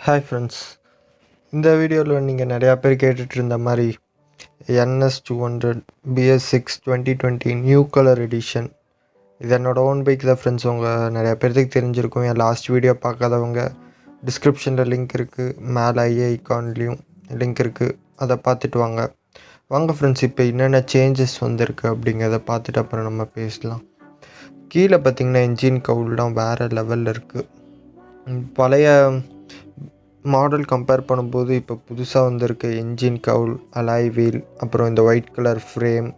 Hi friends, இந்த வீடியோவில் நீங்கள் நிறையா பேர் கேட்டுட்டு இருந்த மாதிரி NS200 BS6 2020 new colour edition இது என்னோடய ஓன் பைக் தான் ஃப்ரெண்ட்ஸ். உங்கள் நிறையா பேர்த்துக்கு தெரிஞ்சிருக்கும். என் லாஸ்ட் வீடியோ பார்க்காதவங்க டிஸ்கிரிப்ஷனில் லிங்க் இருக்குது, மேலே ஐகான்லேயும் லிங்க் இருக்குது, அதை பார்த்துட்டு வாங்க ஃப்ரெண்ட்ஸ். இப்போ என்னென்ன சேஞ்சஸ் வந்திருக்கு அப்படிங்கிறத பார்த்துட்டு அப்புறம் நம்ம பேசலாம். கீழே பார்த்திங்கன்னா இன்ஜின் கவுல்லாம் வேறு லெவலில் இருக்குது. பழைய மாடல் கம்பேர் பண்ணும்போது இப்போ புதுசாக வந்திருக்க இன்ஜின் கவுல், அலாய் வீல், அப்புறம் இந்த ஒயிட் கலர் ஃப்ரேம்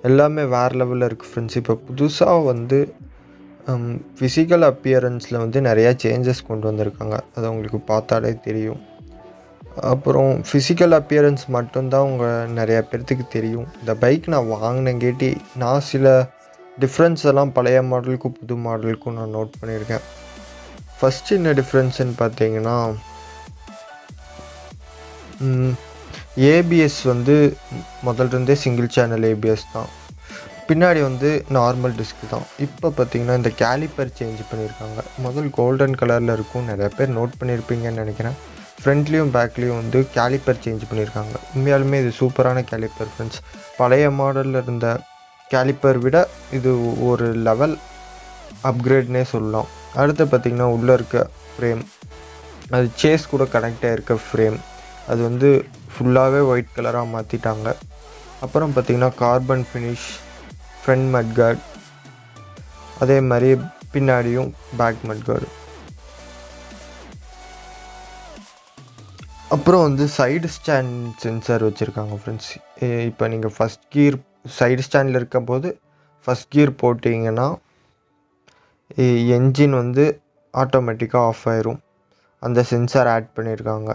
எல்லாமே வேறு லெவலில் இருக்குது ஃப்ரெண்ட்ஸ். இப்போ புதுசாக வந்து ஃபிசிக்கல் அப்பியரன்ஸில் வந்து நிறையா சேஞ்சஸ் கொண்டு வந்திருக்காங்க. அது உங்களுக்கு பார்த்தாலே தெரியும். அப்புறம் ஃபிசிக்கல் அப்பியரன்ஸ் மட்டும்தான் உங்கள் நிறையா பேர்த்துக்கு தெரியும். இந்த பைக் நான் வாங்கினங்கேட்டி நான் சில டிஃப்ரென்ஸ் எல்லாம் பழைய மாடலுக்கும் புது மாடலுக்கும் நான் நோட் பண்ணியிருக்கேன். ஃபஸ்ட்டு என்ன டிஃப்ரென்ஸுன்னு பார்த்தீங்கன்னா, ஏபிஎஸ் வந்து முதல்ல சிங்கிள் சேனல் ஏபிஎஸ் தான், பின்னாடி வந்து நார்மல் டிஸ்க் தான். இப்போ பார்த்திங்கன்னா இந்த கேலிப்பர் சேஞ்ச் பண்ணியிருக்காங்க. முதல் கோல்டன் கலரில் இருக்கும், நிறைய பேர் நோட் பண்ணியிருப்பீங்கன்னு நினைக்கிறேன். ஃப்ரண்ட்லேயும் பேக்லேயும் வந்து கேலிப்பர் சேஞ்ச் பண்ணியிருக்காங்க. உண்மையாலுமே இது சூப்பரான கேலிப்பர் ஃப்ரெண்ட்ஸ். பழைய மாடலில் இருந்த கேலிப்பர் விட இது ஒரு லெவல் அப்கிரேட்னே சொல்லலாம். அடுத்து பார்த்திங்கன்னா உள்ளே இருக்க ஃப்ரேம், அது சேஸ் கூட கனெக்ட் ஆகிருக்க ஃப்ரேம், அது வந்து ஃபுல்லாகவே ஒயிட் கலராக மாற்றிட்டாங்க. அப்புறம் பார்த்திங்கன்னா கார்பன் ஃபினிஷ் ஃப்ரண்ட் மட்கார்டு, அதே மாதிரி பின்னாடியும் பேக் மட்கார்டு. அப்புறம் வந்து சைடு ஸ்டாண்ட் சென்சார் வச்சுருக்காங்க ஃப்ரெண்ட்ஸ். இப்போ நீங்கள் ஃபஸ்ட் கியர் சைடு ஸ்டாண்டில் இருக்கும்போது ஃபஸ்ட் கியர் போட்டிங்கன்னா என்ஜின் வந்து ஆட்டோமேட்டிக்காக ஆஃப் ஆயிரும். அந்த சென்சார் ஆட் பண்ணியிருக்காங்க.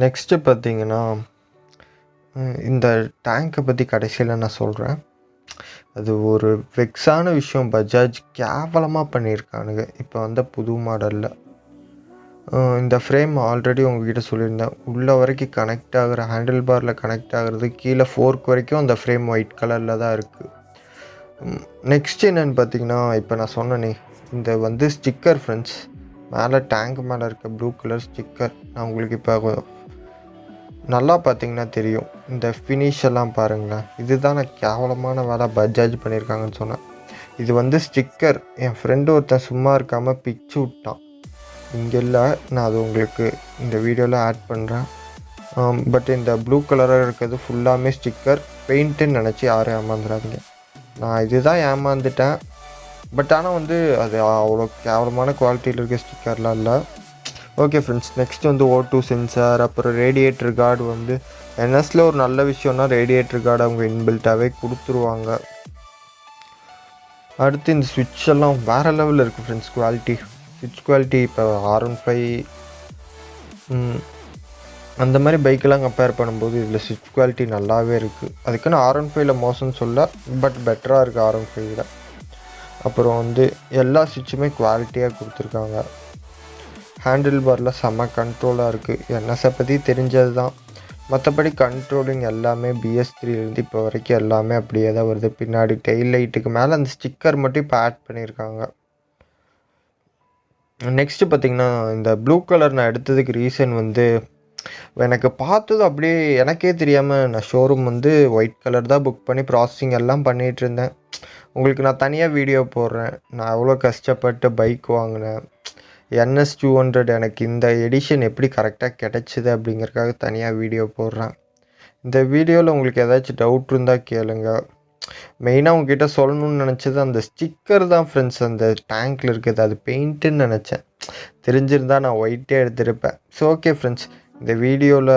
நெக்ஸ்ட்டு பார்த்திங்கன்னா இந்த டேங்கை பற்றி கடைசியில் நான் சொல்கிறேன். அது ஒரு வெக்ஸான விஷயம். பஜாஜ் கேவலமாக பண்ணியிருக்கானுங்க இப்போ வந்த புது மாடலில். இந்த ஃப்ரேம் ஆல்ரெடி உங்ககிட்ட சொல்லியிருந்தேன், உள்ள வரைக்கும் கனெக்ட் ஆகிற ஹேண்டில் பாரில் கனெக்ட் ஆகிறது கீழே ஃபோர்க் வரைக்கும் அந்த ஃப்ரேம் ஒயிட் கலரில் தான் இருக்குது. நெக்ஸ்ட் என்னென்னு பார்த்தீங்கன்னா, இப்போ நான் சொன்னேனே இந்த வந்து ஸ்டிக்கர் ஃப்ரெண்ட்ஸ், மேலே டேங்க் மேலே இருக்க ப்ளூ கலர் ஸ்டிக்கர். நான் உங்களுக்கு இப்போ நல்லா பார்த்தீங்கன்னா தெரியும். இந்த ஃபினிஷ் எல்லாம் பாருங்களேன். இதுதான் நான் கேவலமான வேலை பஜாஜ் பண்ணியிருக்காங்கன்னு சொன்னேன். இது வந்து ஸ்டிக்கர். என் ஃப்ரெண்டு ஒருத்தன் சும்மா இருக்காமல் பிச்சு விட்டான். இங்கே இல்லை, நான் அது உங்களுக்கு இந்த வீடியோவில் ஆட் பண்ணுறேன். பட் இந்த ப்ளூ கலராக இருக்கிறது ஃபுல்லாமே ஸ்டிக்கர், பெயிண்ட்டுன்னு நினச்சி யாரும் ஏமாந்துடாதீங்க. நான் இதுதான் ஏமாந்துட்டேன். பட் ஆனால் வந்து அது அவ்வளோ கேவலமான குவாலிட்டியில் இருக்க ஸ்டிக்கர்லாம் இல்லை. ஓகே ஃப்ரெண்ட்ஸ், நெக்ஸ்ட் வந்து O2 சென்சார், அப்புறம் ரேடியேட்டர் கார்டு. வந்து என்எஸில் ஒரு நல்ல விஷயம்னா ரேடியேட்டர் கார்டு அவங்க இன்பில்ட்டாகவே கொடுத்துருவாங்க. அடுத்து இந்த ஸ்விட்ச் எல்லாம் வேறு லெவலில் இருக்குது ஃப்ரெண்ட்ஸ். குவாலிட்டி, ஸ்விட்ச் குவாலிட்டி இப்போ R15 அந்த மாதிரி பைக்கெல்லாம் கம்பேர் பண்ணும்போது இதில் ஸ்விட்ச் குவாலிட்டி நல்லாவே இருக்குது. அதுக்குன்னு R15 மோசம்னு சொல்ல, பட் பெட்டராக இருக்குது R15. அப்புறம் வந்து எல்லா ஸ்விட்சுமே குவாலிட்டியாக கொடுத்துருக்காங்க. ஹேண்டில் பாரில் செம்ம கண்ட்ரோலாக இருக்குது. என்எஸை பற்றி தெரிஞ்சது தான். மற்றபடி கண்ட்ரோலிங் எல்லாமே BS3லேருந்து இப்போ வரைக்கும் எல்லாமே அப்படியே தான் வருது. பின்னாடி டெயில் லைட்டுக்கு மேலே அந்த ஸ்டிக்கர் மட்டும் இப்போ ஆட் பண்ணியிருக்காங்க. நெக்ஸ்ட்டு பார்த்திங்கன்னா இந்த ப்ளூ கலர் நான் எடுத்ததுக்கு ரீசன் வந்து, எனக்கு பார்த்தது அப்படியே எனக்கே தெரியாமல் நான் ஷோரூம் வந்து ஒயிட் கலர் தான் புக் பண்ணி ப்ராசஸிங் எல்லாம் பண்ணிகிட்டு இருந்தேன். உங்களுக்கு நான் தனியாக வீடியோ போடுறேன், நான் எவ்வளோ கஷ்டப்பட்டு பைக் வாங்கினேன். NS200 எனக்கு இந்த எடிஷன் எப்படி கரெக்டாக கிடச்சிது அப்படிங்கிறதுக்காக தனியாக வீடியோ போடுறேன். இந்த வீடியோவில் உங்களுக்கு ஏதாச்சும் டவுட் இருந்தால் கேளுங்க. மெயினாக உங்ககிட்ட சொல்லணும்னு நினச்சது அந்த ஸ்டிக்கர் தான் ஃப்ரெண்ட்ஸ். அந்த டேங்க்கில் இருக்குது, அது பெயிண்ட்டுன்னு நினச்சேன். தெரிஞ்சிருந்தால் நான் ஒயிட்டே எடுத்திருப்பேன். ஸோ ஓகே ஃப்ரெண்ட்ஸ், இந்த வீடியோவில்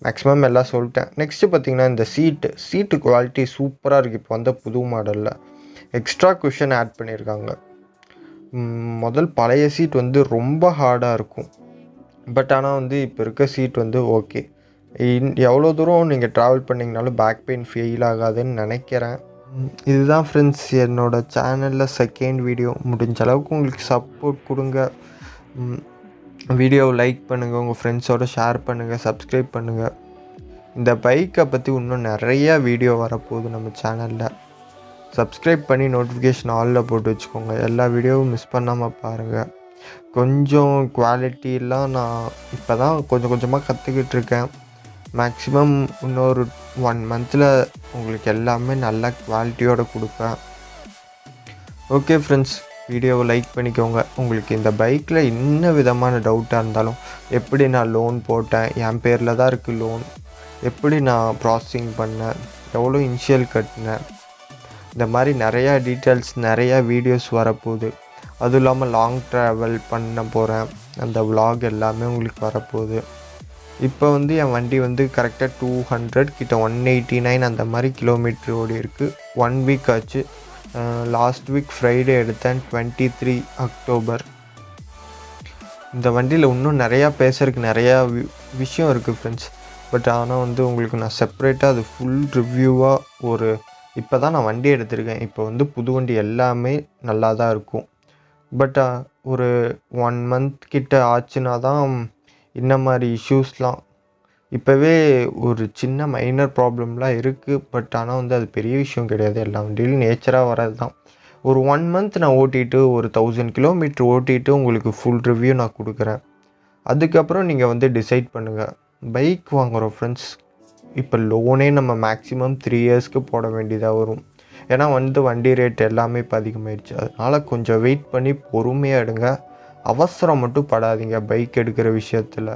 மேக்ஸிமம் எல்லாம் சொல்லிட்டேன். நெக்ஸ்ட்டு பார்த்திங்கன்னா இந்த சீட்டு குவாலிட்டி சூப்பராக இருக்குது. இப்போ வந்த புது மாடலில் எக்ஸ்ட்ரா குஷன் ஆட் பண்ணியிருக்காங்க. முதல் பழைய சீட் வந்து ரொம்ப ஹார்டாக இருக்கும். பட் ஆனால் வந்து இப்போ இருக்க சீட் வந்து ஓகே. எவ்வளோ தூரம் நீங்கள் ட்ராவல் பண்ணிங்கனாலும் பேக் பெயின் ஃபீல் ஆகாதுன்னு நினைக்கிறேன். இதுதான் ஃப்ரெண்ட்ஸ் என்னோடய சேனலில் செகண்ட் வீடியோ. முடிஞ்ச அளவுக்கு உங்களுக்கு சப்போர்ட் கொடுங்க. வீடியோவை லைக் பண்ணுங்கள், உங்கள் ஃப்ரெண்ட்ஸோடு ஷேர் பண்ணுங்கள், சப்ஸ்கிரைப் பண்ணுங்கள். இந்த பைக்கை பற்றி இன்னும் நிறையா வீடியோ வரப்போகுது நம்ம சேனலில். சப்ஸ்கிரைப் பண்ணி நோட்டிஃபிகேஷன் ஆலில் போட்டு வச்சுக்கோங்க. எல்லா வீடியோவும் மிஸ் பண்ணாமல் பாருங்கள். கொஞ்சம் குவாலிட்டிலாம் நான் இப்போ தான் கொஞ்சம் கொஞ்சமாக கற்றுக்கிட்டு இருக்கேன். மேக்ஸிமம் இன்னொரு 1 மந்தில் உங்களுக்கு எல்லாமே நல்ல குவாலிட்டியோடு கொடுப்பேன். ஓகே ஃப்ரெண்ட்ஸ், வீடியோவை லைக் பண்ணிக்கோங்க. உங்களுக்கு இந்த பைக்கில் என்ன விதமான டவுட்டாக இருந்தாலும், எப்படி நான் லோன் போட்டேன், என் பேரில் தான் இருக்குது லோன், எப்படி நான் ப்ராசஸிங் பண்ணேன், எவ்வளோ இனிஷியல் கட்டினேன், இந்த மாதிரி நிறையா டீட்டெயில்ஸ் நிறையா வீடியோஸ் வரப்போகுது. அதுவும் இல்லாமல் லாங் ட்ராவல் பண்ண போகிறேன், அந்த vlog எல்லாமே உங்களுக்கு வரப்போகுது. இப்போ வந்து என் வண்டி வந்து கரெக்டாக 200 கிட்ட 189 அந்த மாதிரி கிலோமீட்டர் ஓடி இருக்குது. 1 வீக் ஆச்சு. லாஸ்ட் வீக் ஃப்ரைடே எடுத்தேன், 23 அக்டோபர். இந்த வண்டியில் இன்னும் நிறையா பேசுறதுக்கு நிறையா விஷயம் இருக்குது ஃப்ரெண்ட்ஸ். பட் ஆனால் வந்து உங்களுக்கு நான் செப்பரேட்டாக அது ஃபுல் ரிவ்யூவாக இப்போ தான் நான் வண்டி எடுத்திருக்கேன். இப்போ வந்து புது வண்டி எல்லாமே நல்லா தான் இருக்கும். பட் ஒரு 1 மந்த் கிட்ட ஆச்சுன்னா தான் இந்த மாதிரி இஷ்யூஸ்லாம், இப்போவே ஒரு சின்ன மைனர் ப்ராப்ளம்லாம் இருக்குது. பட் ஆனால் வந்து அது பெரிய விஷயம் கிடையாது, எல்லா வண்டியிலும் நேச்சராக வர்றது தான். ஒரு 1 மந்த் நான் ஓட்டிட்டு ஒரு 1000 கிலோமீட்டர் ஓட்டிட்டு உங்களுக்கு ஃபுல் ரிவ்யூ நான் கொடுக்குறேன். அதுக்கப்புறம் நீங்கள் வந்து டிசைட் பண்ணுங்கள். பைக் வாங்குகிறோம் ஃப்ரெண்ட்ஸ், இப்போ லோனே நம்ம மேக்ஸிமம் 3 இயர்ஸ்க்கு போட வேண்டியதாக வரும். ஏன்னா வந்து வண்டி ரேட் எல்லாமே இப்போ அதிகமாகிடுச்சு. அதனால் கொஞ்சம் வெயிட் பண்ணி பொறுமையாக எடுங்க. அவசரம் மட்டும் படாதீங்க பைக் எடுக்கிற விஷயத்தில்.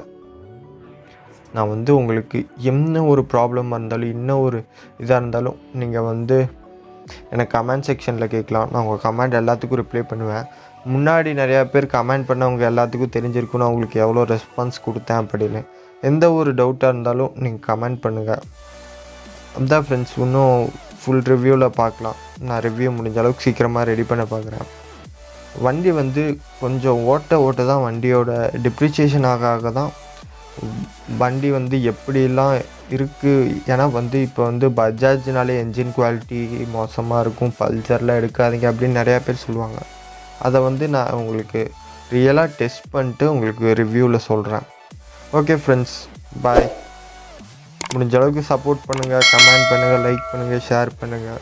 நான் வந்து உங்களுக்கு என்ன ஒரு ப்ராப்ளமாக இருந்தாலும், என்ன ஒரு இதாக இருந்தாலும் நீங்கள் வந்து எனக்கு கமெண்ட் செக்ஷனில் கேட்கலாம். நான் உங்கள் கமெண்ட் எல்லாத்துக்கும் ரிப்ளை பண்ணுவேன். முன்னாடி நிறையா பேர் கமெண்ட் பண்ணவங்க எல்லாத்துக்கும் தெரிஞ்சிருக்கும் நான் உங்களுக்கு எவ்வளோ ரெஸ்பான்ஸ் கொடுத்தேன் அப்படின்னு. எந்த ஒரு டவுட்டாக இருந்தாலும் நீங்கள் கமெண்ட் பண்ணுங்கள். அதுதான் ஃப்ரெண்ட்ஸ், இன்னும் ஃபுல் ரிவ்யூவில் பார்க்கலாம். நான் ரிவ்யூ முடிஞ்ச அளவுக்கு சீக்கிரமாக ரெடி பண்ண பார்க்குறேன். வண்டி வந்து கொஞ்சம் ஓட்ட தான் வண்டியோட டிப்ரிசியேஷன் ஆக தான் வண்டி வந்து எப்படிலாம் இருக்குது. ஏன்னா வந்து இப்போ வந்து பஜாஜ்னாலே என்ஜின் குவாலிட்டி மோசமாக இருக்கும், பல்சர்லாம் எடுக்காதீங்க அப்படின்னு நிறையா பேர் சொல்லுவாங்க. அதை வந்து நான் உங்களுக்கு ரியலாக டெஸ்ட் பண்ணிட்டு உங்களுக்கு ரிவ்யூவில் சொல்கிறேன். ஓகே ஃப்ரெண்ட்ஸ், பாய். முடிஞ்ச அளவுக்கு சப்போர்ட் பண்ணுங்கள், கமெண்ட் பண்ணுங்கள், லைக் பண்ணுங்கள், ஷேர் பண்ணுங்கள்.